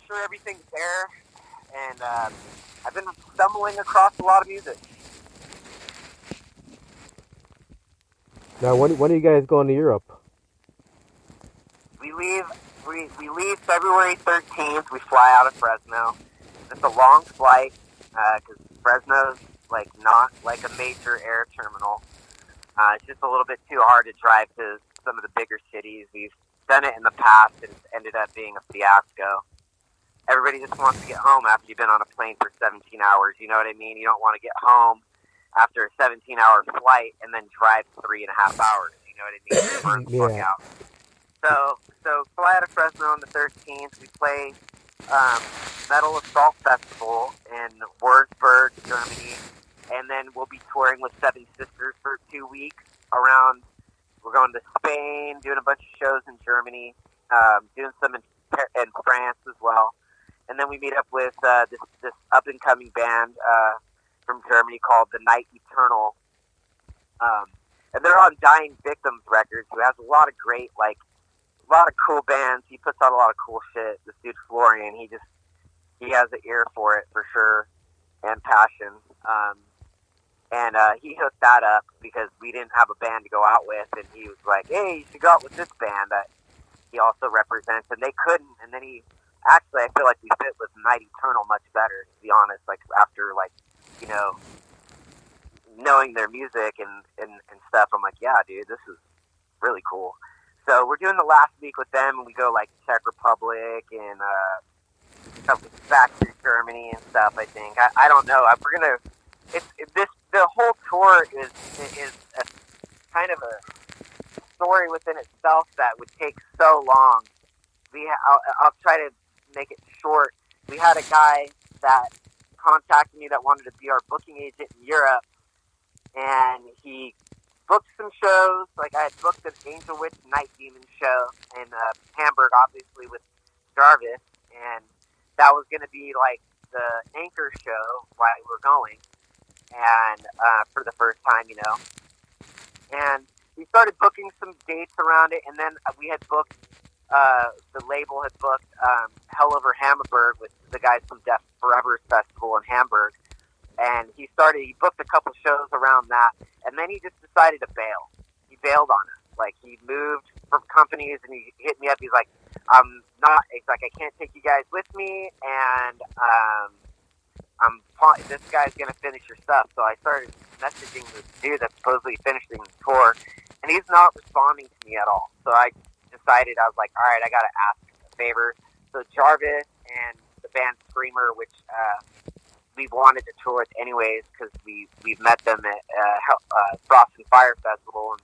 sure everything's there, and I've been stumbling across a lot of music. Now, when are you guys going to Europe? We leave February 13th. We fly out of Fresno. It's a long flight because Fresno's like not like a major air terminal. It's just a little bit too hard to drive to some of the bigger cities. We've done it in the past, and it's ended up being a fiasco. Everybody just wants to get home after you've been on a plane for 17 hours. You know what I mean? You don't want to get home after a 17-hour flight and then drive 3.5 hours. You know what I mean? Burn the fuck out. So fly out of Fresno on the 13th. We play Metal Assault Festival in Würzburg, Germany, and then we'll be touring with Seven Sisters for 2 weeks around. We're going to Spain, doing a bunch of shows in Germany, doing some in France as well. And then we meet up with this up-and-coming band from Germany called The Night Eternal. And they're on Dying Victims Records, who has a lot of great, like, a lot of cool bands. He puts out a lot of cool shit. This dude, Florian, he has an ear for it, for sure, and passion. And he hooked that up because we didn't have a band to go out with, and he was like, hey, you should go out with this band that he also represents, and they couldn't, and then actually, I feel like we fit with Night Eternal much better, to be honest, like, after, like, you know, knowing their music and stuff. I'm like, yeah, dude, this is really cool. So we're doing the last week with them, and we go, like, Czech Republic and back through Germany and stuff, I think. I don't know. We're going to... The whole tour is a kind of a story within itself that would take so long. I'll try to make it short. We had a guy that contacted me that wanted to be our booking agent in Europe, and he booked some shows. Like, I had booked an Angel Witch Night Demon show in Hamburg, obviously, with Jarvis, and that was going to be like the anchor show while we were going, and for the first time, you know. And we started booking some dates around it, and then we had booked, the label had booked Hell Over Hamburg with the guys from Death Forever's festival in Hamburg, and he booked a couple shows around that, and then he just decided to bail. He bailed on us. Like, he moved from companies, and he hit me up. He's like, I can't take you guys with me, and this guy's going to finish your stuff. So I started messaging this dude that's supposedly finishing the tour, and he's not responding to me at all. So I decided, I was like, all right, I got to ask a favor. So Jarvis and the band Screamer, which we wanted to tour with anyways, because we've met them at Frost and Fire Festival, and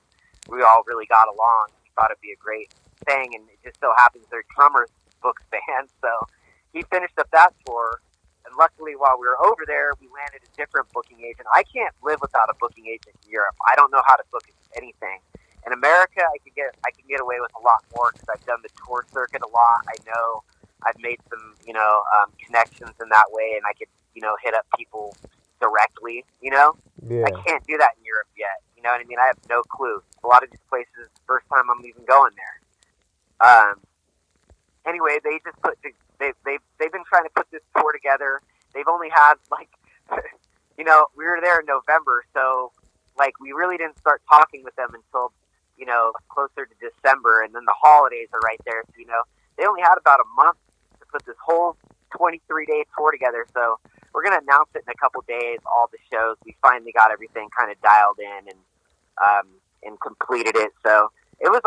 we all really got along. We thought it'd be a great thing, and it just so happens their drummer books band. So he finished up that tour, and luckily while we were over there, we landed a different booking agent. I can't live without a booking agent in Europe. I don't know how to book anything. In America, I can get away with a lot more because I've done the tour circuit a lot. I know I've made some, connections in that way, and I could, hit up people directly, Yeah. I can't do that in Europe yet. You know what I mean? I have no clue. A lot of these places, first time I'm even going there. Anyway, they just they've been trying to put this tour together. They've only had, like, we were there in November, so, like, we really didn't start talking with them until, closer to December, and then the holidays are right there, so, they only had about a month to put this whole 23-day tour together, so we're going to announce it in a couple days, all the shows. We finally got everything kind of dialed in and completed it, so it was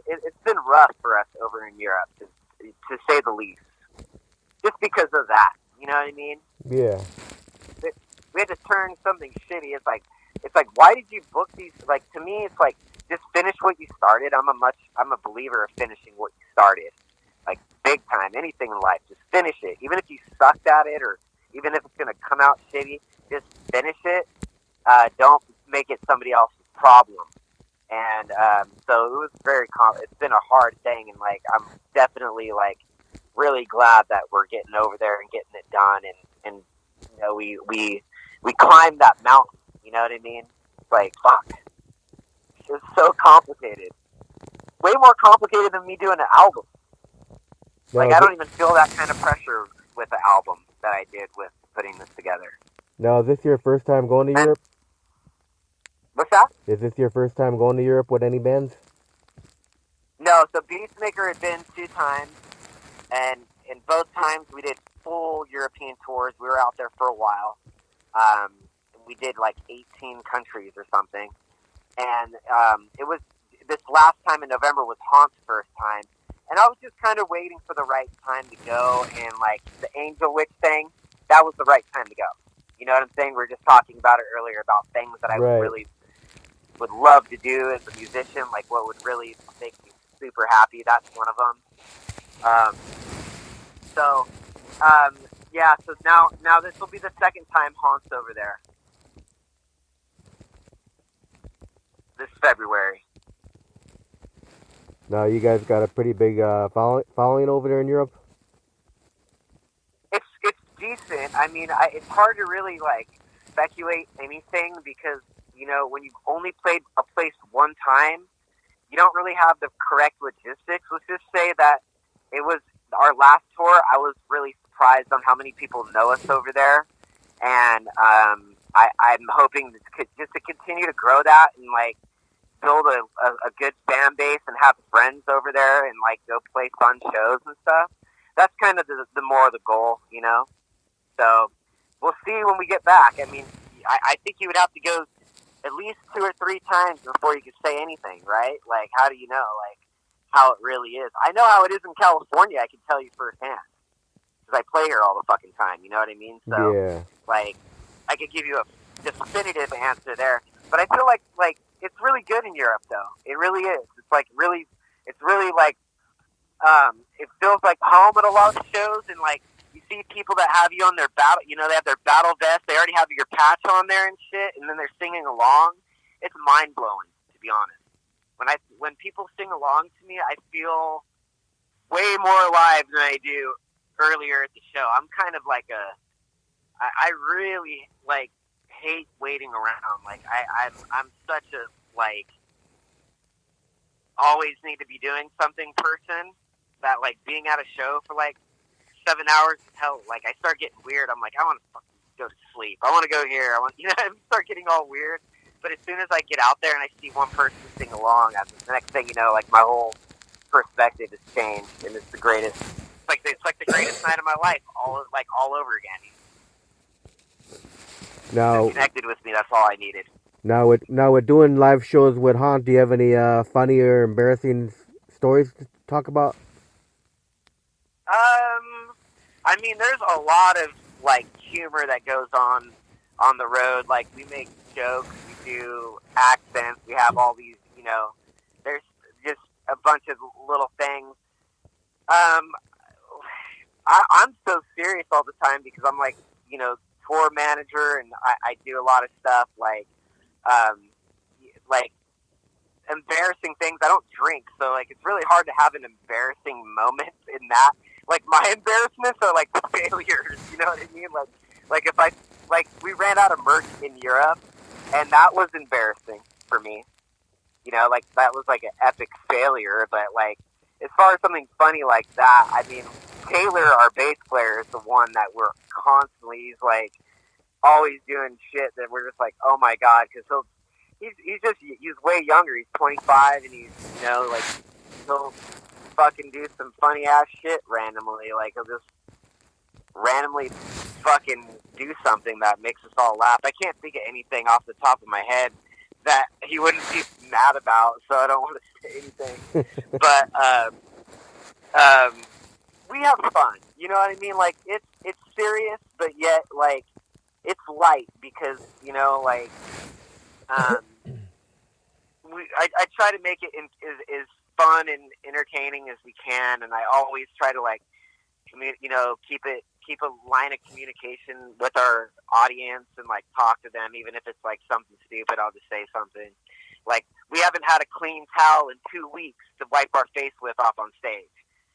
it's been rough for us over in Europe, to say the least, just because of that, you know what I mean? Yeah. We had to turn something shitty. It's like, why did you book these? Like, to me, it's like, just finish what you started. I'm a believer of finishing what you started. Like, big time, anything in life, just finish it. Even if you sucked at it, or even if it's going to come out shitty, just finish it. Don't make it somebody else's problem. And so it was it's been a hard thing, and, like, I'm definitely, like, really glad that we're getting over there and getting it done, and we climbed that mountain, you know what I mean? Like, fuck. It's so complicated. Way more complicated than me doing an album. Like, I don't even feel that kind of pressure with the album that I did with putting this together. Now, is this your first time going to Europe? What's that? Is this your first time going to Europe with any bands? No, so Beastmaker had been 2 times, and in both times we did full European tours. We were out there for a while. We did like 18 countries or something. And it was this last time in November was Haunt's first time. And I was just kind of waiting for the right time to go. And like the Angel Witch thing, that was the right time to go. You know what I'm saying? We were just talking about it earlier about things that I would love to do as a musician, like what would really make me super happy. That's one of them. Yeah, so now this will be the second time Haunt's over there. This February. Now, you guys got a pretty big following over there in Europe? It's decent. I mean, it's hard to really, like, speculate anything because, you know, when you've only played a place one time, you don't really have the correct logistics. Let's just say that it was our last tour. I was really surprised on how many people know us over there. And I'm hoping just to continue to grow that and, like, build a good fan base and have friends over there and, like, go play fun shows and stuff. That's kind of the more of the goal, you know? So we'll see when we get back. I mean, I think you would have to go at least 2 or 3 times before you could say anything, right? Like, how do you know, like, how it really is? I know how it is in California. I can tell you firsthand because I play here all the fucking time. You know what I mean? So, yeah. Like, I could give you a definitive answer there. But I feel like it's really good in Europe, though. It really is. It's like it's really like, it feels like home at a lot of shows, and like you see people that have you on their battle, you know, they have their battle vest, they already have your patch on there and shit, and then they're singing along. It's mind blowing, to be honest. When people sing along to me, I feel way more alive than I do earlier at the show. I'm kind of like I really like hate waiting around. Like I'm such a like always need to be doing something person that like being at a show for like 7 hours is hell. Like I start getting weird. I'm like, I want to fucking go to sleep. I want to go here. I start getting all weird. But as soon as I get out there and I see one person sing along, the next thing you know, like my whole perspective has changed, and it's the greatest. It's like the greatest night of my life, all over again. Now, connected with me. That's all I needed. Now with doing live shows with Haunt, do you have any funny or embarrassing stories to talk about? I mean, there's a lot of like humor that goes on the road. Like we make jokes, we do accents, we have all these, you know. There's just a bunch of little things. I'm so serious all the time because I'm like, you know, tour manager, and I do a lot of stuff like embarrassing things. I don't drink, so like it's really hard to have an embarrassing moment in that. Like my embarrassments are like the failures, you know what I mean? Like if we ran out of merch in Europe, and that was embarrassing for me. You know, like that was like an epic failure. But like as far as something funny like that, I mean, Taylor, our bass player, is the one that we're constantly. He's like always doing shit that we're just like, oh my god, because he's way younger. He's 25, and he's, you know, like he'll fucking do some funny ass shit randomly. Like he'll just randomly fucking do something that makes us all laugh. I can't think of anything off the top of my head that he wouldn't be mad about, so I don't want to say anything. But we have fun. You know what I mean? Like it's serious, but yet like it's light because, you know, like I try to make it as fun and entertaining as we can, and I always try to like keep a line of communication with our audience and like talk to them, even if it's like something stupid. I'll just say something like, we haven't had a clean towel in 2 weeks to wipe our face with off on stage.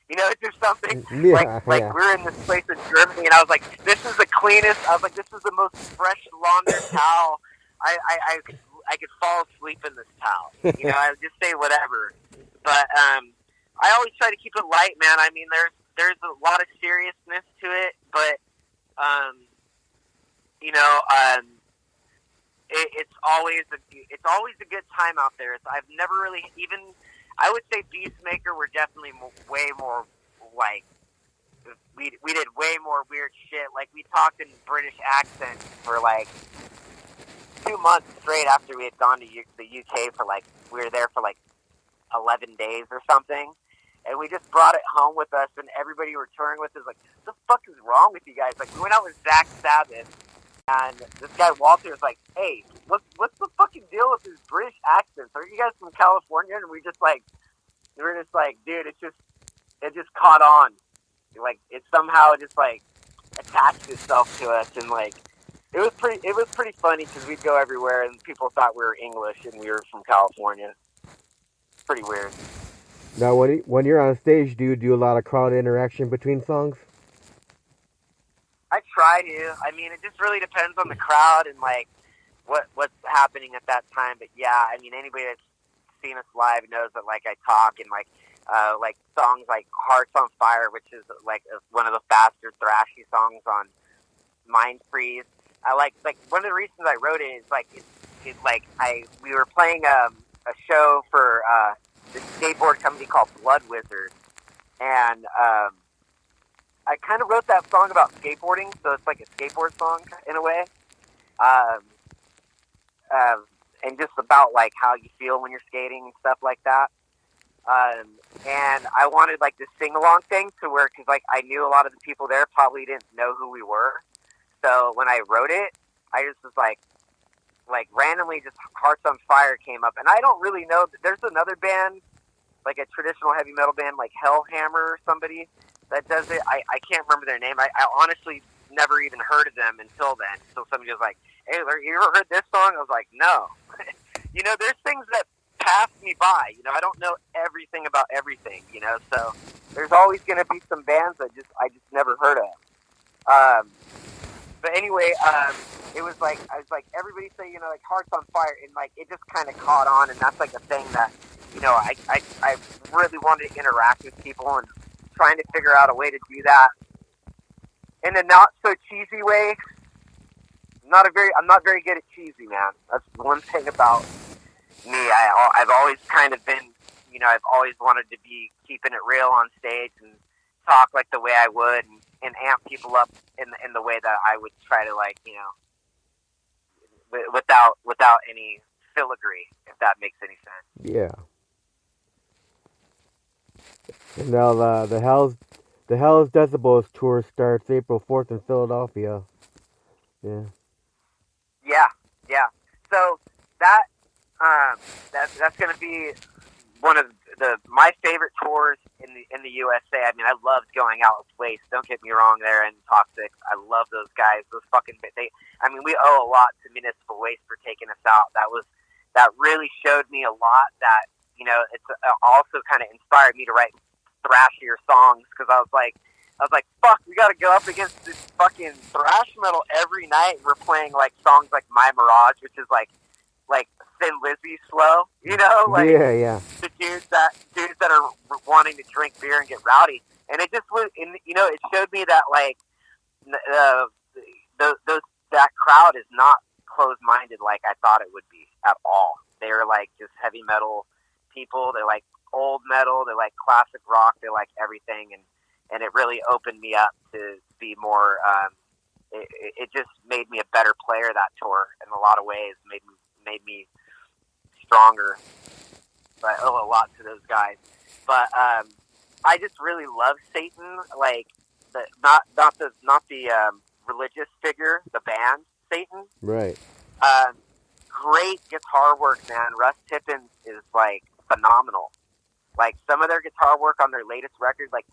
You know, it's just something like we're in this place in Germany, and I was like, this is the cleanest. I was like, this is the most fresh laundered towel. I could fall asleep in this towel. You know, I would just say whatever. But I always try to keep it light, man. I mean, there's there's a lot of seriousness to it, but it's always a good time out there. I've never really even. I would say Beastmaker were definitely way more like we did way more weird shit. Like we talked in British accents for like 2 months straight after we had gone to the UK for like we were there for like 11 days or something. And we just brought it home with us, and everybody we were touring with is like, what the fuck is wrong with you guys? Like, we went out with Zach Sabbath, and this guy Walter was like, hey, what's the fucking deal with these British accents? Are you guys from California? And we were just like, dude, it just caught on. Like, it somehow just, like, attached itself to us, and, like, it was pretty funny, because we'd go everywhere, and people thought we were English, and we were from California. Pretty weird. Now, when you're on stage, do you do a lot of crowd interaction between songs? I try to. I mean, it just really depends on the crowd and like what's happening at that time. But yeah, I mean, anybody that's seen us live knows that like I talk and like songs like "Hearts on Fire," which is like one of the faster thrashy songs on Mind Freeze. I like one of the reasons I wrote it is like we were playing a show for this skateboard company called Blood Wizard, and I kind of wrote that song about skateboarding, so it's like a skateboard song in a way, and just about like how you feel when you're skating and stuff like that. And I wanted like this sing-along thing to where, because like I knew a lot of the people there probably didn't know who we were, so when I wrote it, I just was like randomly just Hearts on Fire came up, and I don't really know. There's another band, like a traditional heavy metal band, like Hellhammer or somebody that does it. I can't remember their name. I honestly never even heard of them until then. So somebody was like, hey, you ever heard this song? I was like, no. You know, there's things that pass me by. You know, I don't know everything about everything, you know, so there's always going to be some bands that I just never heard of. But anyway, it was like, I was like, everybody say, you know, like Hearts on Fire, and like, it just kind of caught on, and that's like a thing that, you know, I really wanted to interact with people and trying to figure out a way to do that in a not so cheesy way. I'm not very good at cheesy, man. That's one thing about me. I've always kind of been, you know, I've always wanted to be keeping it real on stage and talk like the way I would and amp people up in the way that I would try to, like, you know, without any filigree, if that makes any sense. Yeah. And now the Hell's Decibels tour starts April 4th in Philadelphia. Yeah. Yeah. So that's going to be one of my favorite tours in the USA. I mean, I loved going out with Waste. Don't get me wrong, there and Toxic. I love those guys. Those fucking I mean, we owe a lot to Municipal Waste for taking us out. That really showed me a lot. That, you know, it's also kind of inspired me to write thrashier songs, because I was like, fuck, we got to go up against this fucking thrash metal every night. We're playing like songs like My Mirage, which is like Thin Lizzy slow, you know, like yeah. The dudes that are wanting to drink beer and get rowdy, and it just was, you know, it showed me that like that crowd is not closed-minded like I thought it would be at all. They're like just heavy metal people. They like old metal. They like classic rock. They like everything, and it really opened me up to be more. It just made me a better player, that tour, in a lot of ways. Made me stronger. So I owe a lot to those guys. But I just really love Satan, like not the religious figure, the band Satan. Right. Great guitar work, man. Russ Tippins is like phenomenal. Like some of their guitar work on their latest record, like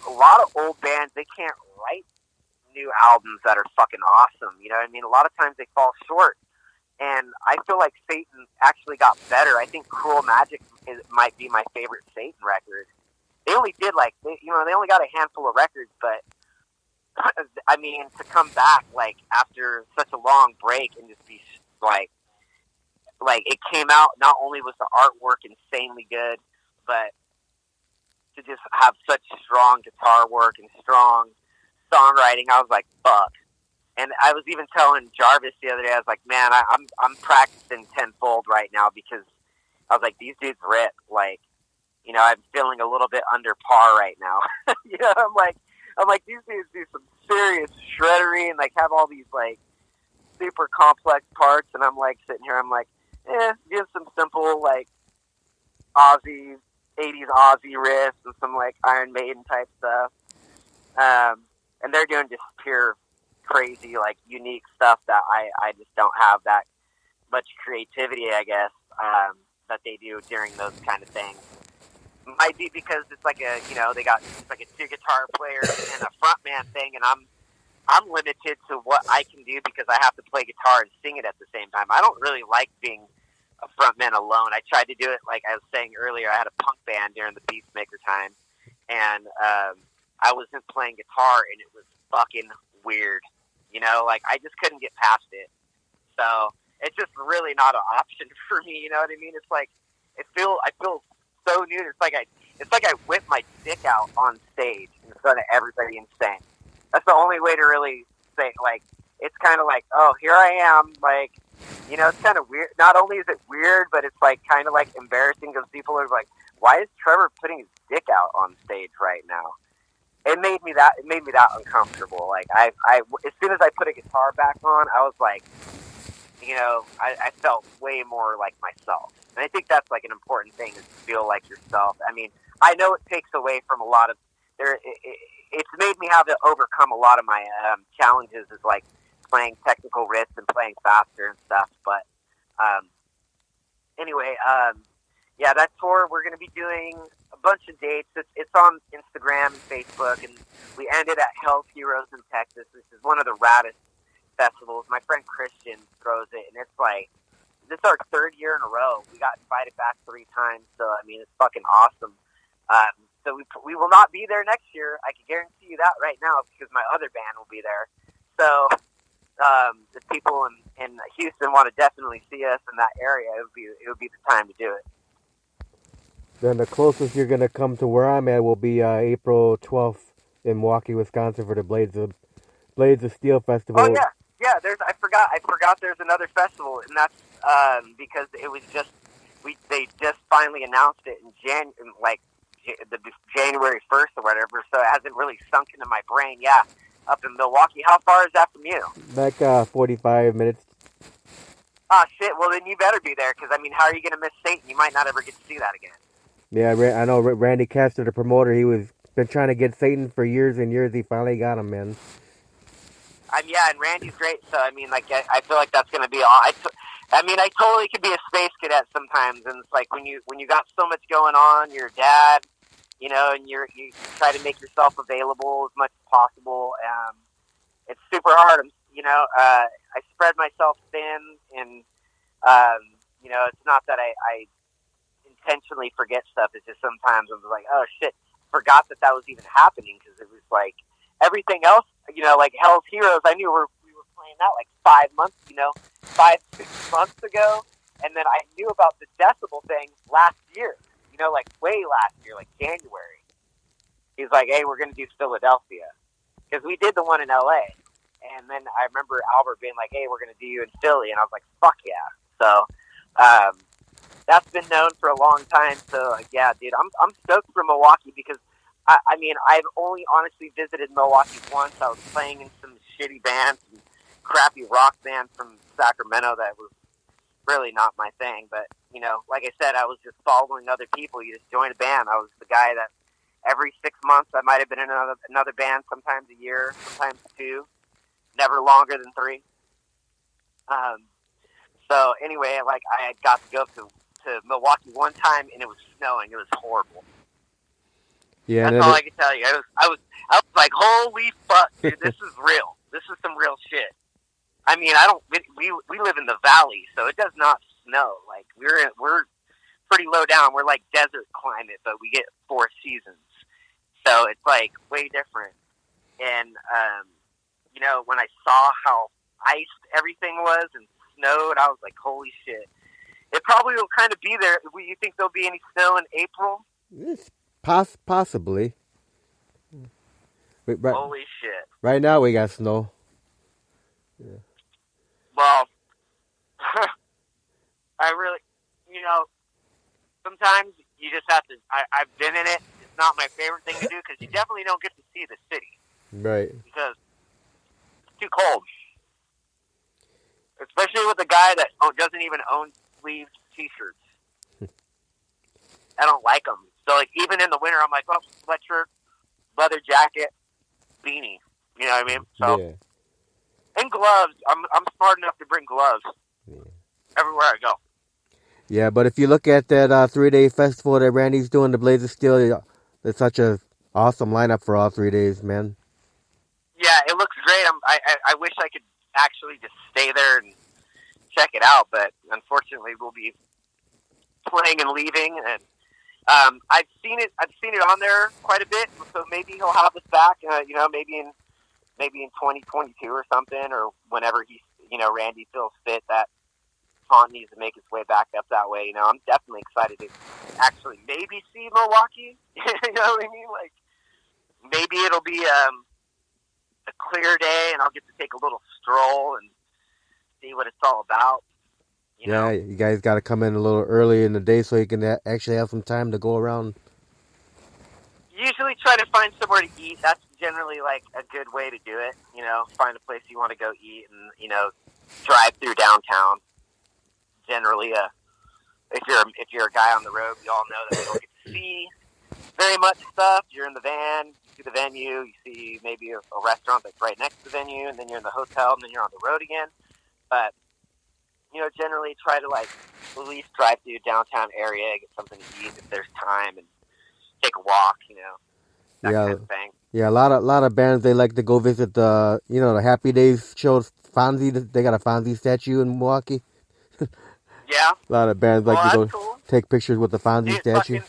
a lot of old bands, they can't write new albums that are fucking awesome. You know what I mean? A lot of times they fall short. And I feel like Satan actually got better. I think Cruel Magic might be my favorite Satan record. They only did they only got a handful of records, but I mean, to come back like after such a long break and just be like it came out. Not only was the artwork insanely good, but to just have such strong guitar work and strong songwriting. I was like, fuck. And I was even telling Jarvis the other day, I was like, man, I'm practicing tenfold right now because I was like, these dudes rip. Like, you know, I'm feeling a little bit under par right now. You know, I'm like, these dudes do some serious shreddery and like have all these like super complex parts, and I'm like sitting here, I'm like, do some simple like Aussie 80s Aussie riffs and some like Iron Maiden type stuff. And they're doing just pure crazy, like unique stuff that I just don't have that much creativity, I guess, that they do during those kind of things. Might be because it's like a, you know, it's like a two guitar player and a frontman thing, and I'm limited to what I can do because I have to play guitar and sing it at the same time. I don't really like being a frontman alone. I tried to do it, like I was saying earlier, I had a punk band during the Beastmaker time, and I wasn't playing guitar, and it was fucking weird. You know, like I just couldn't get past it. So it's just really not an option for me. You know what I mean? It's like I feel so new. It's like I whip my dick out on stage in front of everybody and sing. That's the only way to really say. Like it's kind of like, oh, here I am. Like, you know, it's kind of weird. Not only is it weird, but it's like kind of like embarrassing because people are like, why is Trevor putting his dick out on stage right now? It made me that uncomfortable. Like I as soon as I put a guitar back on, I was like, you know, I felt way more like myself. And I think that's like an important thing, is to feel like yourself. I mean, I know it takes away from a lot of it's made me have to overcome a lot of my challenges, is like playing technical riffs and playing faster and stuff. But anyway, yeah, that tour, we're going to be doing a bunch of dates. It's on Instagram and Facebook, and we ended at Hell's Heroes in Texas, which is one of the raddest festivals. My friend Christian throws it, and it's like, this is our third year in a row. We got invited back 3 times, so I mean, it's fucking awesome. So we will not be there next year. I can guarantee you that right now, because my other band will be there. So the people in Houston want to definitely see us in that area. It would be the time to do it. Then the closest you're going to come to where I'm at will be April 12th in Milwaukee, Wisconsin, for the Blades of Steel Festival. Oh yeah. I forgot. There's another festival, and that's because it was just they just finally announced it in January 1st or whatever. So it hasn't really sunk into my brain. Yeah, up in Milwaukee. How far is that from you? Like 45 minutes. Ah, shit. Well, then you better be there, because I mean, how are you going to miss Satan? You might not ever get to see that again. Yeah, I know Randy Castor, the promoter, been trying to get Satan for years and years. He finally got him, man. Yeah, and Randy's great, so I mean, like, I feel like that's going to be all. I mean, I totally could be a space cadet sometimes, and it's like when you got so much going on, you're a dad, you know, and you try to make yourself available as much as possible. It's super hard, you know. I spread myself thin, and you know, it's not that I intentionally forget stuff. It's just sometimes I'm like, oh shit, forgot that was even happening, because it was like everything else, you know, like Hell's Heroes. I knew we were playing that like 5 months, 6 months ago, and then I knew about the Decibel thing last year, you know, like way last year, like January. He's like, hey, we're gonna do Philadelphia, because we did the one in LA, and then I remember Albert being like, hey, we're gonna do you in Philly, and I was like, fuck yeah. So that's been known for a long time. So yeah, dude, I'm stoked for Milwaukee, because I mean, I've only honestly visited Milwaukee once. I was playing in some shitty bands, and crappy rock band from Sacramento that was really not my thing. But, you know, like I said, I was just following other people. You just join a band. I was the guy that every 6 months I might have been in another band, sometimes a year, sometimes 2, never longer than 3. So anyway, like, I had got to go to Milwaukee one time, and it was snowing. It was horrible. Yeah, that's all I can tell you. I was like, holy fuck, dude, this is real. This is some real shit. I mean, we live in the valley, so it does not snow. Like, we're pretty low down. We're like desert climate, but we get 4 seasons. So it's like way different. And you know, when I saw how iced everything was and snowed, I was like, holy shit. It probably will kind of be there. You think there'll be any snow in April? It's Possibly. Right, Holy shit. right now we got snow. Well, I really, sometimes you just have to. I've been in it. It's not my favorite thing to do because you definitely don't get to see the city Right. because it's too cold. Especially with a guy that doesn't even own sleeved T-shirts. I don't like them. So, like, even in the winter, I'm like, oh, sweatshirt, leather jacket, beanie. You know what I mean? So, Yeah. and gloves. I'm smart enough to bring gloves everywhere I go. Yeah, but if you look at that 3-day festival that Randy's doing, the Blades of Steel, it's such a awesome lineup for all 3 days, man. Yeah, it looks great. I wish I could actually just stay there and check it out, but unfortunately, we'll be playing and leaving. And I've seen it on there quite a bit. So maybe he'll have us back. Maybe in 2022 or something, or whenever Randy feels fit that Taunt needs to make its way back up that way. I'm definitely excited to actually maybe see Milwaukee. You know what I mean? Like, maybe it'll be a clear day and I'll get to take a little stroll and see what it's all about. You know? You guys got to come in a little early in the day so you can actually have some time to go around. Usually try to find somewhere to eat. That's generally like a good way to do it. Find a place you want to go eat and, drive through downtown. Generally, if you're a guy on the road, we all know that we don't get to see very much stuff. You're in the van, you see the venue, you see maybe a restaurant that's right next to the venue, and then you're in the hotel, and then you're on the road again. But, generally try to, like, at least drive through the downtown area, get something to eat if there's time, and take a walk, that kind of thing. Yeah, a lot of bands, they like to go visit the Happy Days shows. Fonzie, they got a Fonzie statue in Milwaukee. Yeah. A lot of bands like to go take pictures with the Fonzie statue.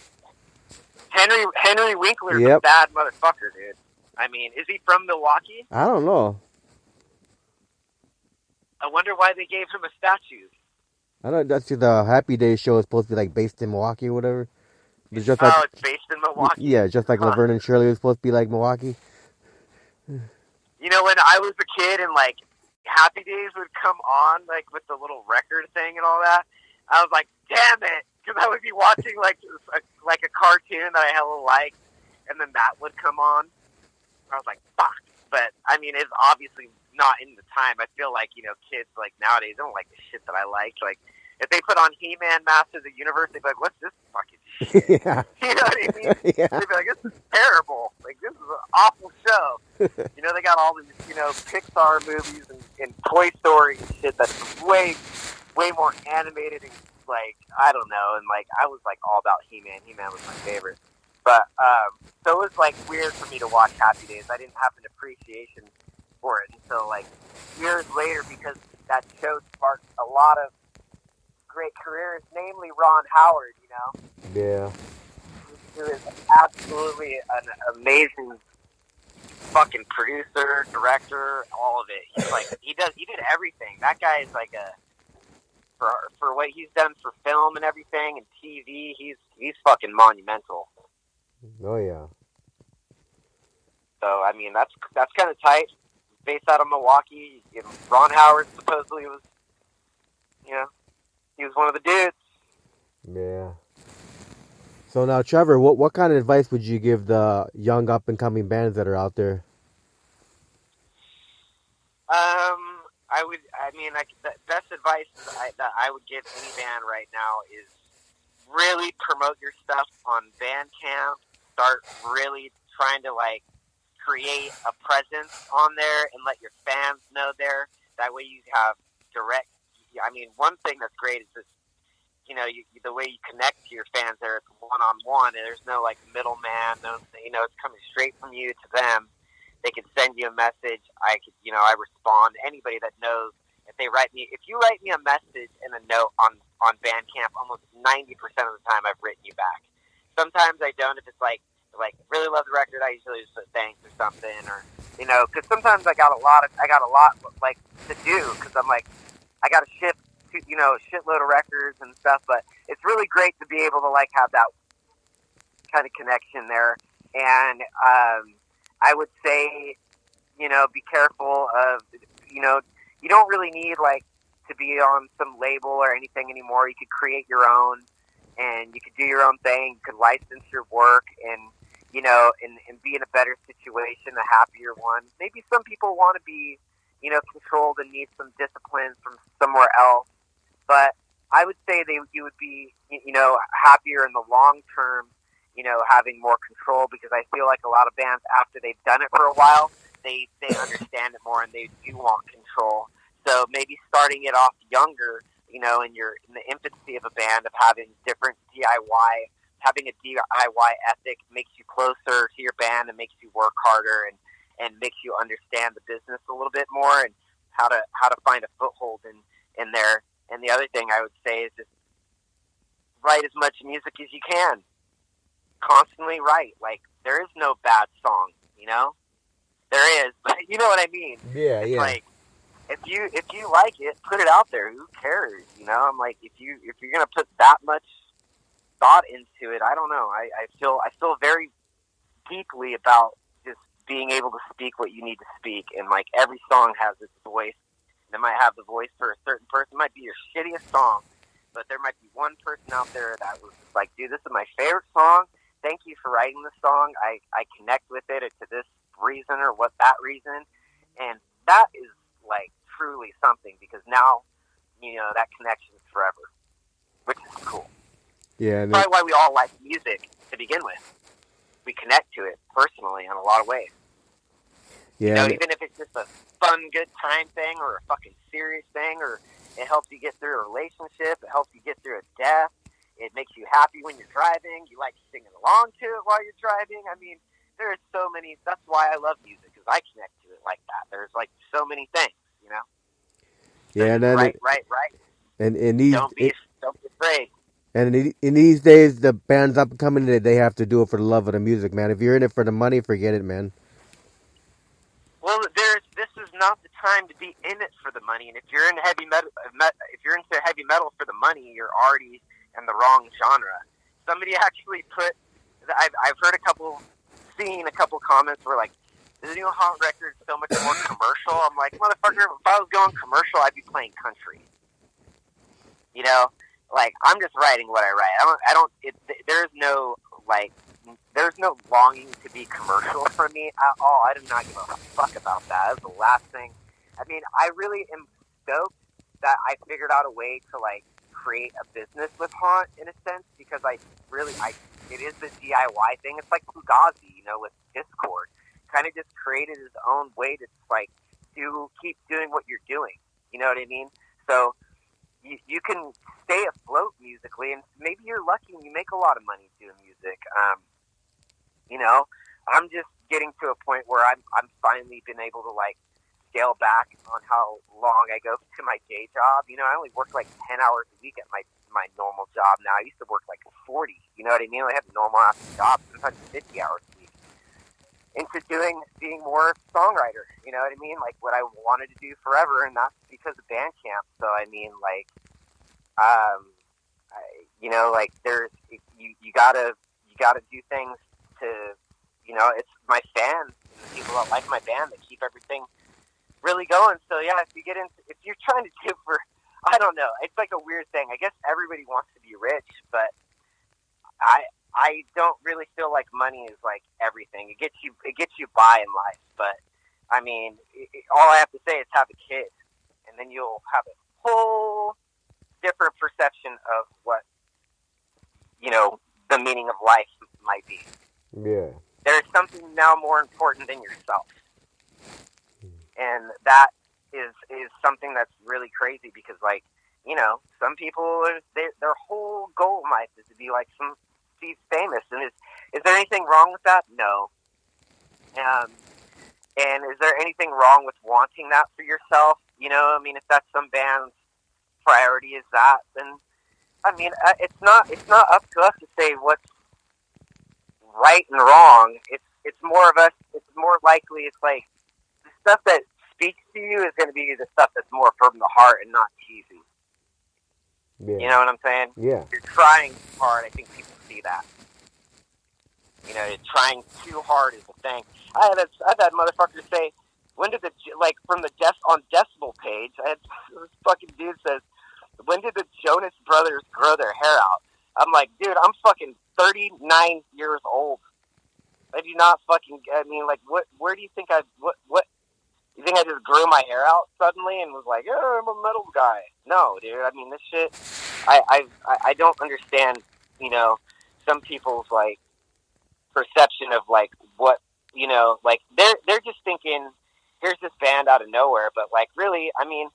Henry Winkler's a bad motherfucker, dude. I mean, is he from Milwaukee? I don't know. I wonder why they gave him a statue. I know that's the Happy Days show is supposed to be like based in Milwaukee or whatever. It's based in Milwaukee. Yeah, just like Laverne and Shirley was supposed to be like Milwaukee. When I was a kid and like Happy Days would come on, like with the little record thing and all that, I was like, damn it, because I would be watching like a cartoon that I hella liked, and then that would come on. I was like, fuck. But I mean, it's obviously not in the time. I feel like kids like nowadays don't like the shit that I like. Like if they put on He-Man Masters of the Universe, they'd be like, what's this fucking shit? Yeah. You know what I mean? Yeah. They'd be like, this is terrible. Like this is an awful show. They got all these Pixar movies and Toy Story and shit that's way more animated and like I don't know. And like I was like all about He-Man. He-Man was my favorite. But so it was like weird for me to watch Happy Days. I didn't have an appreciation for it until like years later because that show sparked a lot of great careers, namely Ron Howard. Yeah. Who is absolutely an amazing fucking producer, director, all of it. He's like he did everything. That guy is like for what he's done for film and everything and TV. He's fucking monumental. Oh yeah. So I mean that's kind of tight. Based out of Milwaukee, Ron Howard supposedly was, he was one of the dudes. Yeah. So now, Trevor, what kind of advice would you give the young up and coming bands that are out there? The best advice that I would give any band right now is really promote your stuff on Bandcamp. Start really trying to like create a presence on there and let your fans know there. That way you have direct. I mean, one thing that's great is just the way you connect to your fans there, it's one-on-one, and there's no like middleman. No, it's coming straight from you to them. They can send you a message. I respond to anybody that knows. If you write me a message and a note on Bandcamp, almost 90% of the time I've written you back. Sometimes I don't. If it's like really love the record, I usually just say thanks or something, or because sometimes I got a lot like to do because I'm like I got to ship a shitload of records and stuff. But it's really great to be able to like have that kind of connection there. And I would say, be careful of, you don't really need like to be on some label or anything anymore. You could create your own, and you could do your own thing. You could license your work, and and be in a better situation, a happier one. Maybe some people want to be, controlled and need some discipline from somewhere else. But I would say you would be, happier in the long term, having more control, because I feel like a lot of bands, after they've done it for a while, they understand it more and they do want control. So maybe starting it off younger, in the infancy of a band, of having different DIY, having a DIY ethic makes you closer to your band and makes you work harder and makes you understand the business a little bit more and how to find a foothold in there. And the other thing I would say is just write as much music as you can. Constantly write. Like, there is no bad song, There is, but you know what I mean? Yeah, it's yeah. Like, if you like it, put it out there. Who cares? I'm like, if you're gonna put that much thought into it, I don't know. I feel very deeply about just being able to speak what you need to speak, and like every song has its voice. And it might have the voice for a certain person. It might be your shittiest song, but there might be one person out there that was just like, dude, this is my favorite song. Thank you for writing this song. I connect with it to this reason or that reason, and that is like truly something, because now that connection is forever, which is cool. Yeah, and probably why we all like music to begin with. We connect to it personally in a lot of ways. yeah, Even if it's just a fun, good time thing, or a fucking serious thing, or it helps you get through a relationship, it helps you get through a death, it makes you happy when you're driving, you like singing along to it while you're driving. I mean, there's so many, that's why I love music, because I connect to it like that. There's like so many things, yeah, and then right. and these Don't be afraid. and in these days, the bands up and coming, they have to do it for the love of the music, man. If you're in it for the money, forget it, man. Well, this is not the time to be in it for the money. And if you're in heavy metal, if you're into heavy metal for the money, you're already in the wrong genre. Somebody actually I've seen a couple comments where like, the new Haunt record is so much more commercial. I'm like, motherfucker, if I was going commercial, I'd be playing country. Like, I'm just writing what I write. There's no longing to be commercial for me at all. I do not give a fuck about that. That's the last thing. I mean, I really am stoked that I figured out a way to like create a business with Haunt in a sense, because it is the DIY thing. It's like Fugazi, with Discord. Kind of just created his own way to like to keep doing what you're doing. You know what I mean? So you can stay afloat musically, and maybe you're lucky and you make a lot of money doing music. I'm just getting to a point where I'm finally been able to like scale back on how long I go to my day job. I only work like 10 hours a week at my normal job now. I used to work like 40. You know what I mean? I have a normal ass job, sometimes 50 hours a week. Into being more songwriter, you know what I mean? Like what I wanted to do forever, and that's because of Bandcamp. So I mean, like, like there's you gotta do things to, it's my fans and the people that like my band that keep everything really going. So yeah, if you're trying to do for, I don't know, it's like a weird thing. I guess everybody wants to be rich, but I don't really feel like money is like everything. It gets you by in life, but I mean, all I have to say is have a kid, and then you'll have a whole different perception of what the meaning of life might be. Yeah. There is something now more important than yourself, and that is something that's really crazy, because like some people their whole goal in life is to be like be famous, and is there anything wrong with that? No. And is there anything wrong with wanting that for yourself? I mean, if that's some band's priority is that, then I mean, it's not up to us to say what's right and wrong. It's more of us. It's more likely it's like the stuff that speaks to you is going to be the stuff that's more from the heart and not cheesy. Yeah. You know what I'm saying? Yeah. If you're trying hard, I think people see that. You know, trying too hard is a thing. I've had motherfuckers say, when did from the on Decibel page, I had this fucking dude says, when did the Jonas Brothers grow their hair out? I'm like, dude, I'm fucking 39 years old. I do not fucking, I mean, like, where do you think you think I just grew my hair out suddenly and was like, oh, I'm a metal guy? No, dude, I mean, this shit, I don't understand, you know, some people's, like, perception of, like, what, you know, like, they're just thinking, here's this band out of nowhere, but, like, really, I mean,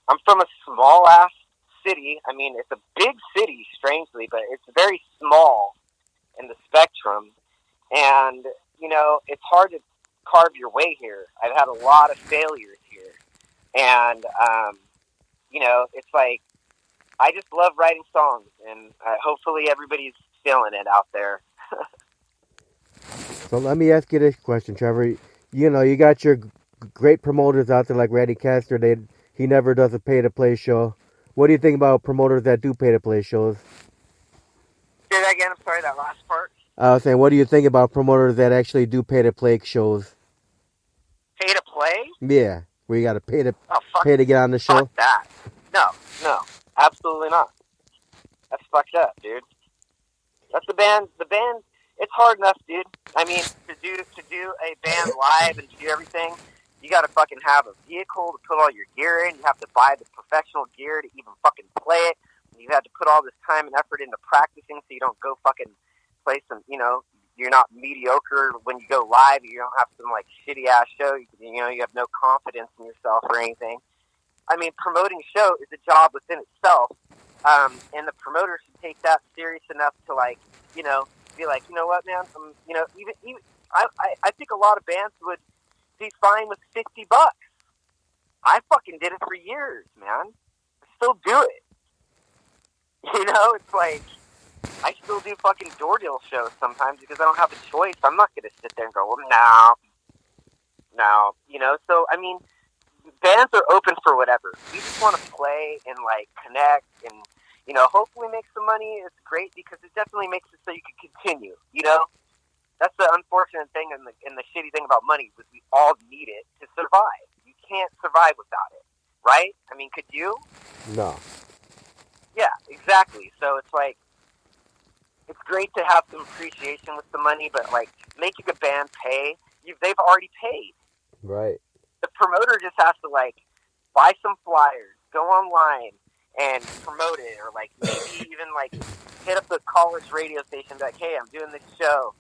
I'm from a small-ass city. I mean, it's a big city, strangely, but it's very small in the spectrum, and, you know, it's hard to carve your way here. I've had a lot of failures here, and, you know, it's like, I just love writing songs, and hopefully everybody's feeling it out there. So let me ask you this question, Trevor. You know, you got your great promoters out there like Randy Castor. He never does a pay-to-play show. What do you think about promoters that do pay-to-play shows? Say that again. I'm sorry, that last part. I was saying, what do you think about promoters that actually do pay-to-play shows? Pay to play? Yeah, where you got to pay to get on the show. Fuck that. No, absolutely not. That's fucked up, dude. That's the band. It's hard enough, dude. I mean, to do a band live and to do everything, you got to fucking have a vehicle to put all your gear in. You have to buy the professional gear to even fucking play it. You have to put all this time and effort into practicing so you don't go fucking play some, you know, you're not mediocre when you go live. You don't have some, like, shitty-ass show. You know, you have no confidence in yourself or anything. I mean, promoting a show is a job within itself, and the promoter should take that serious enough to, like, you know, be like, you know what, man, you know, even I think a lot of bands would be fine with $50. I fucking did it for years, man. I still do it. You know, it's like, I still do fucking door deal shows sometimes because I don't have a choice. I'm not going to sit there and go, well, no. You know, so, I mean, bands are open for whatever. We just want to play and, like, connect and, you know, hopefully make some money. It's great because it definitely makes it so you can continue, you know? That's the unfortunate thing and the shitty thing about money is we all need it to survive. You can't survive without it, right? I mean, could you? No. Yeah, exactly. So it's like, it's great to have some appreciation with the money, but, like, making a band pay, they've already paid. Right. The promoter just has to, like, buy some flyers, go online, and promote it, or, like, maybe even, like, hit up the college radio station, like, hey, I'm doing this show.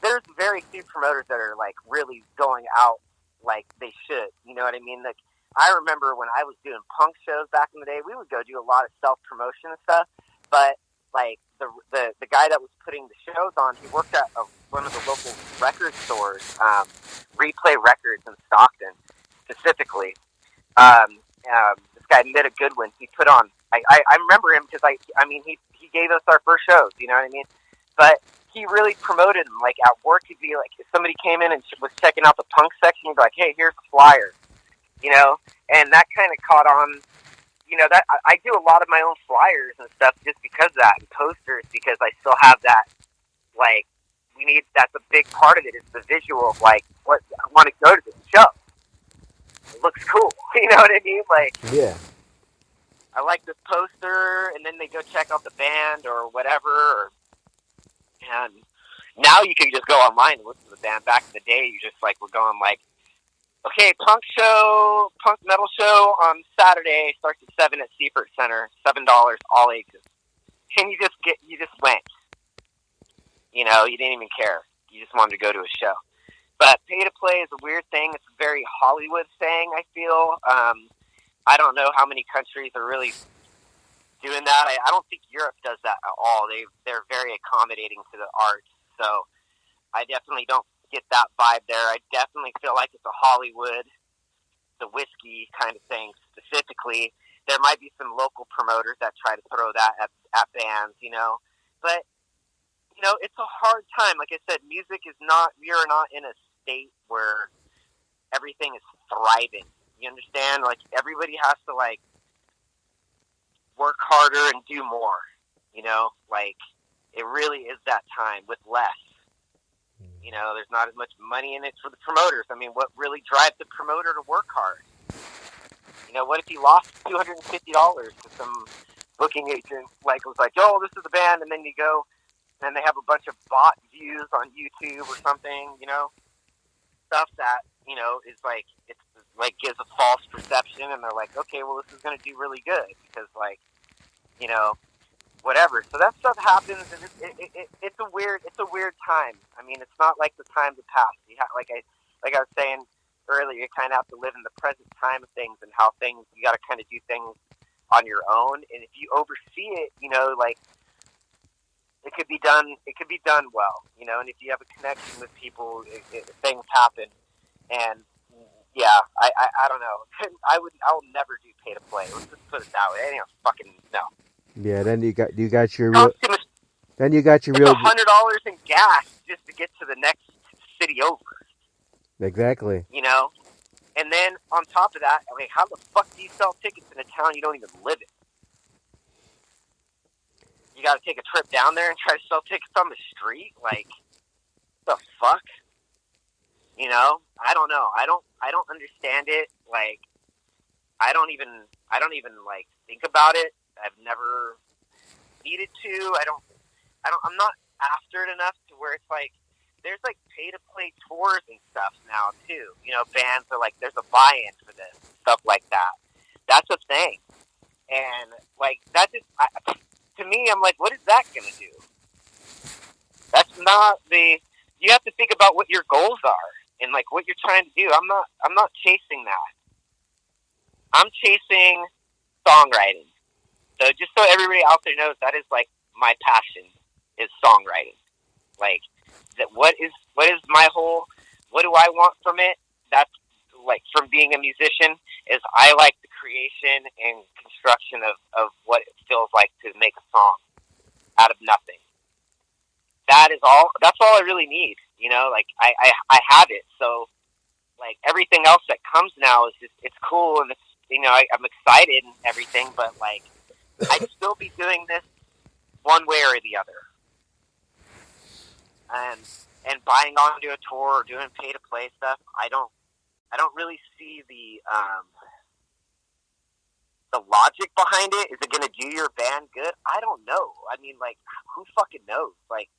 There's very few promoters that are, like, really going out like they should. You know what I mean? Like, I remember when I was doing punk shows back in the day, we would go do a lot of self-promotion and stuff, but, like, the guy that was putting the shows on, he worked at one of the local record stores, Replay Records in Stockton, specifically. This guy, Mida Goodwin, he put on, I remember him because, I mean, he gave us our first shows, you know what I mean? But he really promoted them. Like, at work, he'd be like, if somebody came in and was checking out the punk section, he'd be like, hey, here's the flyer, you know? And that kind of caught on. You know, that I do a lot of my own flyers and stuff just because of that, and posters, because I still have that, like, that's a big part of it, is the visual of, like, what I want to go to this show. It looks cool. You know what I mean? Like, yeah. I like this poster, and then they go check out the band or whatever, and now you can just go online and listen to the band. Back in the day, you just, like, were going, like, okay, punk metal show on Saturday, starts at 7 at Seifert Center, $7, all ages. And you just went. You know, you didn't even care. You just wanted to go to a show. But pay to play is a weird thing. It's a very Hollywood thing, I feel. I don't know how many countries are really doing that. I don't think Europe does that at all. They're very accommodating to the arts. So I definitely don't get that vibe there. I definitely feel like it's a Hollywood, the whiskey kind of thing specifically. There might be some local promoters that try to throw that at bands, you know. But, you know, it's a hard time. Like I said, music is not, we are not in a state where everything is thriving. You understand? Like, everybody has to, like, work harder and do more, you know? Like, it really is that time with less. You know, there's not as much money in it for the promoters. I mean, what really drives the promoter to work hard? You know, what if he lost $250 to some booking agent? Like, was like, oh, this is the band, and then you go, and they have a bunch of bot views on YouTube or something. You know, stuff that is like it's like gives a false perception, and they're like, okay, well, this is going to do really good because whatever. So that stuff happens, and it's a weird time. I mean, it's not like the time to pass. You have, like I was saying earlier, you kind of have to live in the present time of things and how things you got to kind of do things on your own. And if you oversee it, like it could be done. It could be done well, And if you have a connection with people, things happen. And yeah, I don't know. I will never do pay to play. Let's just put it that way. I don't fucking no. Yeah, then you got your real. Then you got your real. $100 in gas just to get to the next city over. Exactly. And then on top of that, I mean, how the fuck do you sell tickets in a town you don't even live in? You got to take a trip down there and try to sell tickets on the street. Like, the fuck? I don't know. I don't understand it. Like, I don't even like think about it. I've never needed to. I'm not after it enough to where it's like there's like pay to play tours and stuff now too. Bands are like there's a buy-in for this, stuff like that. That's a thing, and like that just to me, I'm like, what is that gonna do? That's not the. You have to think about what your goals are and like what you're trying to do. I'm not chasing that. I'm chasing songwriting. So just so everybody out there knows, that is like my passion is songwriting. Like that. What is my whole? What do I want from it? That's like from being a musician is I like the creation and construction of what it feels like to make a song out of nothing. That is all. That's all I really need. Like I have it. So like everything else that comes now is just it's cool and it's I'm excited and everything, but like I'd still be doing this one way or the other. And buying onto a tour or doing pay to play stuff, I don't really see the logic behind it. Is it going to do your band good? I don't know. I mean, like, who fucking knows? Like,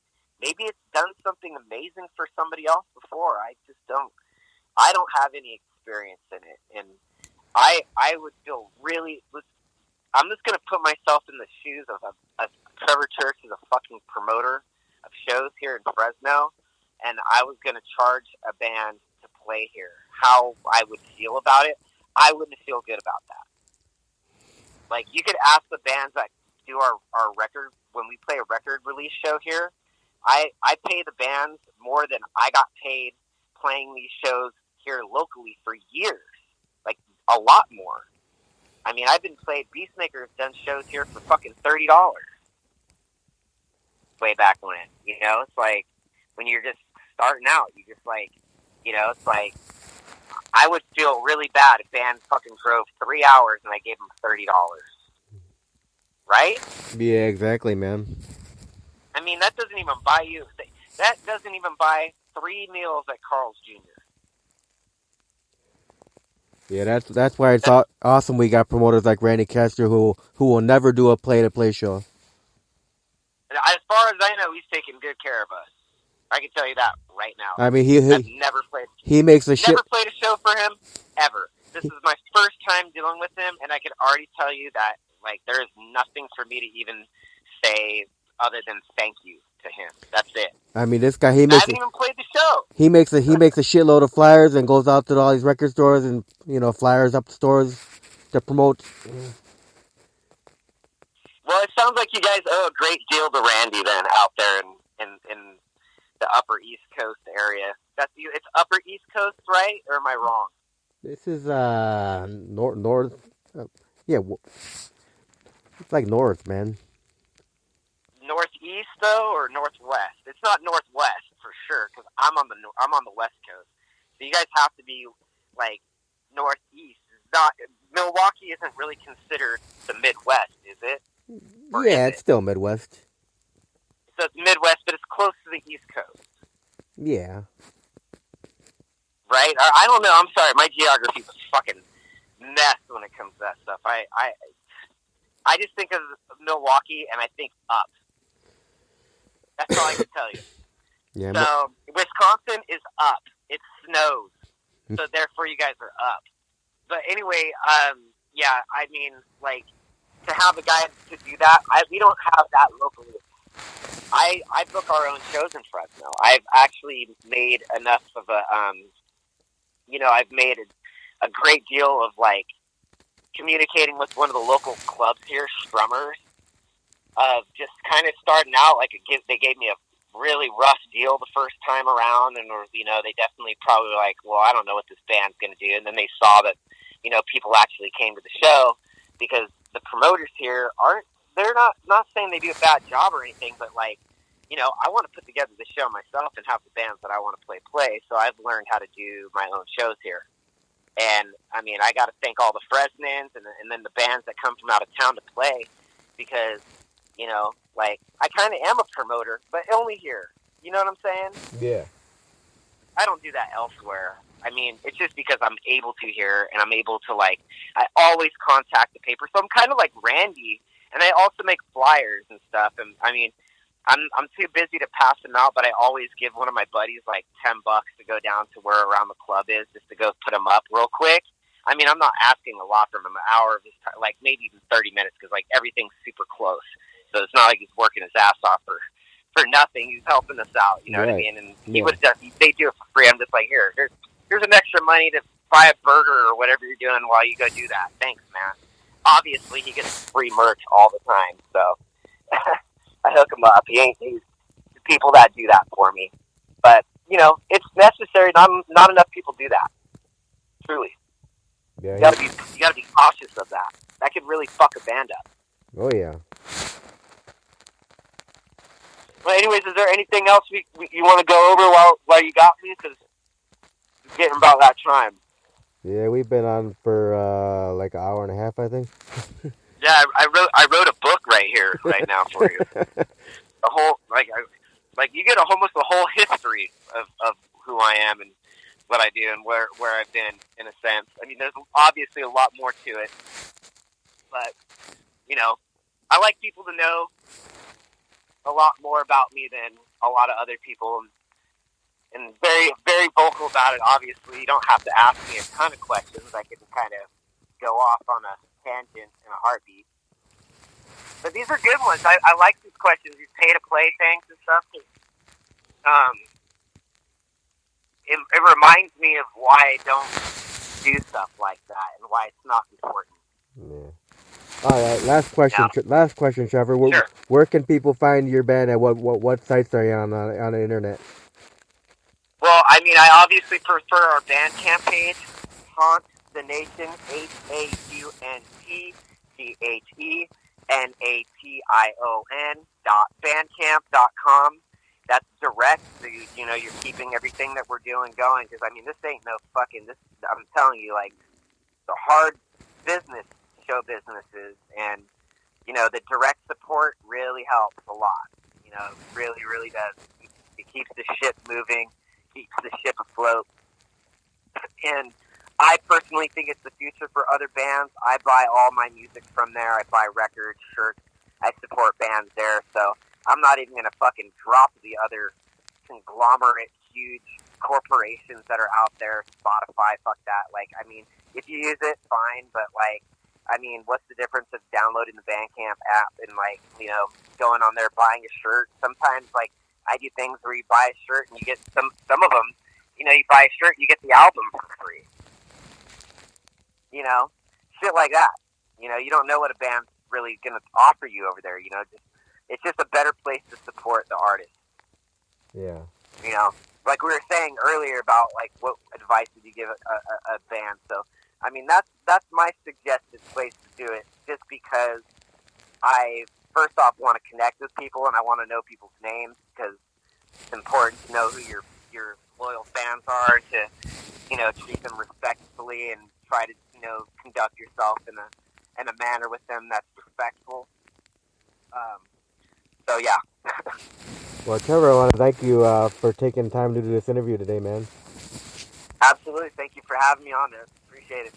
maybe it's done something amazing for somebody else before. I just don't. I don't have any experience in it, and I would feel really. I'm just going to put myself in the shoes of Trevor Church is a fucking promoter of shows here in Fresno, and I was going to charge a band to play here. How I would feel about it, I wouldn't feel good about that. Like, you could ask the bands that do our record, when we play a record release show here, I pay the bands more than I got paid playing these shows here locally for years. Like, a lot more. I mean, I've been played, Beastmaker's done shows here for fucking $30. Way back when. It's like, when you're just starting out, you just like, it's like, I would feel really bad if bands fucking drove 3 hours and I gave them $30. Right? Yeah, exactly, man. I mean, that doesn't even buy you, that doesn't even buy 3 meals at Carl's Jr. Yeah, that's why it's awesome we got promoters like Randy Castor who will never do a play-to-play show. As far as I know, he's taking good care of us. I can tell you that right now. I mean, I've never played. He makes a never played a show for him ever. This is my first time dealing with him, and I can already tell you that like there is nothing for me to even say other than thank you to him. That's it. I mean, this guy I haven't even played the show. He makes a shitload of flyers and goes out to all these record stores and flyers up stores to promote. Well, it sounds like you guys owe a great deal to Randy then out there in the Upper East Coast area. It's Upper East Coast, right? Or am I wrong? This is north. Yeah, it's like north, man. Northeast though, or northwest? It's not northwest for sure because I'm on the west coast. So you guys have to be like northeast. Milwaukee isn't really considered the Midwest, is it? Or yeah, it's still Midwest. So it's Midwest, but it's close to the East Coast. Yeah. right? I don't know. I'm sorry, my geography's a fucking mess when it comes to that stuff. I just think of Milwaukee and I think up. That's all I can tell you. Yeah. So Wisconsin is up. It snows, so therefore you guys are up. But anyway, yeah, I mean, like to have a guy to do that, we don't have that locally. I book our own shows in Fresno. I've actually made enough of I've made a great deal of like communicating with one of the local clubs here, Strummers, of just kind of starting out. Like they gave me a really rough deal the first time around, and they definitely probably were like, well, I don't know what this band's going to do, and then they saw that people actually came to the show because the promoters here they're not saying they do a bad job or anything, but like, I want to put together the show myself and have the bands that I want to play. So I've learned how to do my own shows here. And I mean, I got to thank all the Fresnans and then the bands that come from out of town to play because, like I kind of am a promoter, but only here. You know what I'm saying? Yeah. I don't do that elsewhere. I mean, it's just because I'm able to here and I'm able to I always contact the paper. So I'm kind of like Randy, and I also make flyers and stuff. And I mean, I'm too busy to pass them out, but I always give one of my buddies like $10 to go down to where around the club is just to go put them up real quick. I mean, I'm not asking a lot from him, an hour of his time, like maybe even 30 minutes because like everything's super close. So it's not like he's working his ass off for nothing. He's helping us out, you know what I mean? And he would they do it for free. I'm just like, here's an extra money to buy a burger or whatever you're doing while you go do that. Thanks, man. Obviously, he gets free merch all the time, so I hook him up. He's the people that do that for me. But, it's necessary. Not enough people do that. Truly. Yeah. You gotta be cautious of that. That could really fuck a band up. Oh yeah. Well, anyways, is there anything else you want to go over while you got me? Because it's getting about that time. Yeah, we've been on for like an hour and a half, I think. Yeah, I wrote a book right here, right now for you. The whole you get almost the whole history of who I am and what I do and where I've been in a sense. I mean, there's obviously a lot more to it, but I like people to know a lot more about me than a lot of other people, and very, very vocal about it. Obviously, you don't have to ask me a ton of questions. I can kind of go off on a tangent in a heartbeat. But these are good ones. I like these questions, these pay-to-play things and stuff. It reminds me of why I don't do stuff like that and why it's not important. Yeah. All right. Last question. Yeah. Last question, Trevor. Sure. Where can people find your band at? What sites are you on the internet? Well, I mean, I obviously prefer our Bandcamp page, Haunt the Nation, HAUNTTheNation.bandcamp.com. That's direct, so you're keeping everything that we're doing going. Because I mean, this ain't no fucking. I'm telling you, like the hard business, show businesses, and the direct support really helps a lot. It really, really does. It keeps the ship moving, keeps the ship afloat, and I personally think it's the future for other bands. I buy all my music from there. I buy records, shirts. I support bands there, so I'm not even going to fucking drop the other conglomerate, huge corporations that are out there. Spotify, fuck that. Like, I mean, if you use it, fine, but like, I mean, what's the difference of downloading the Bandcamp app and going on there buying a shirt? Sometimes like I do things where you buy a shirt and you get some of them. You buy a shirt, you get the album for free. Shit like that. You don't know what a band's really going to offer you over there. It's just a better place to support the artist. Yeah. Like we were saying earlier about like what advice would you give a band? So, I mean, that's my suggested place to do it. Just because I first off want to connect with people and I want to know people's names because it's important to know who your loyal fans are to treat them respectfully and try to conduct yourself in a manner with them that's respectful. So yeah. Well, Trevor, I want to thank you for taking time to do this interview today, man. Absolutely. Thank you for having me on this. Appreciate it.